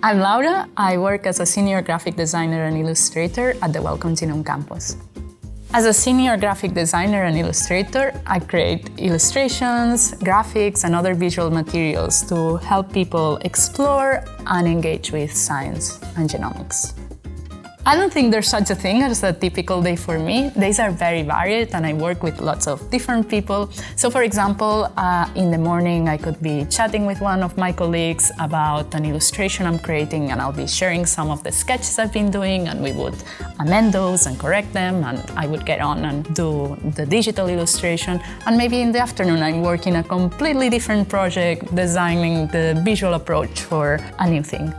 I'm Laura. I work as a senior graphic designer and illustrator at the Welcome Genome campus. As a senior graphic designer and illustrator, I create illustrations, graphics, and other visual materials to help people explore and engage with science and genomics. I don't think there's such a thing as a typical day for me. Days are very varied and I work with lots of different people. So for example, in the morning I could be chatting with one of my colleagues about an illustration I'm creating, and I'll be sharing some of the sketches I've been doing, and we would amend those and correct them, and I would get on and do the digital illustration. And maybe in the afternoon I'm working a completely different project, designing the visual approach for a new thing.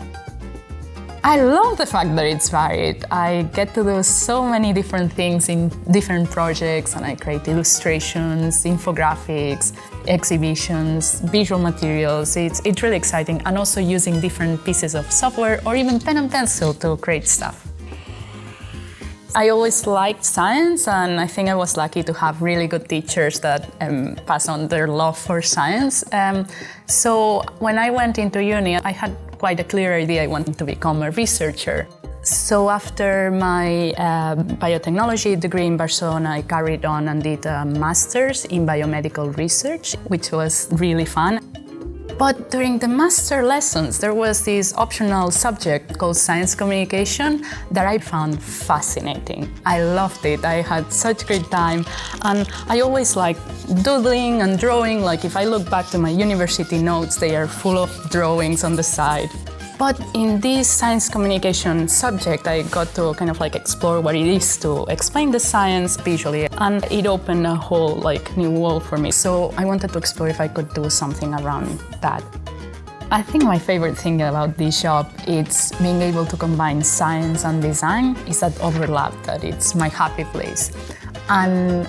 I love the fact that it's varied. I get to do so many different things in different projects, and I create illustrations, infographics, exhibitions, visual materials. It's really exciting, and also using different pieces of software or even pen and pencil to create stuff. I always liked science, and I think I was lucky to have really good teachers that pass on their love for science. So when I went into uni, I had quite a clear idea I wanted to become a researcher. So after my biotechnology degree in Barcelona, I carried on and did a master's in biomedical research, which was really fun. But during the master lessons, there was this optional subject called science communication that I found fascinating. I loved it. I had such a great time. And I always liked doodling and drawing. Like if I look back to my university notes, they are full of drawings on the side. But in this science communication subject, I got to kind of explore what it is to explain the science visually, and it opened a whole new world for me. So I wanted to explore if I could do something around that. I think my favorite thing about this job is being able to combine science and design. Is that overlap, that it's my happy place. And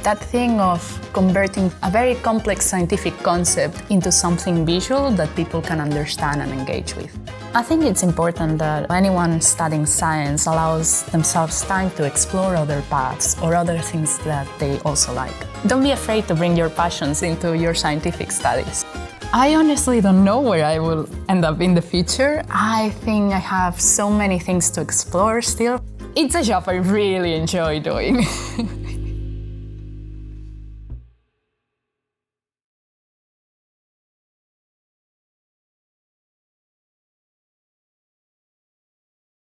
that thing of converting a very complex scientific concept into something visual that people can understand and engage with. I think it's important that anyone studying science allows themselves time to explore other paths or other things that they also like. Don't be afraid to bring your passions into your scientific studies. I honestly don't know where I will end up in the future. I think I have so many things to explore still. It's a job I really enjoy doing.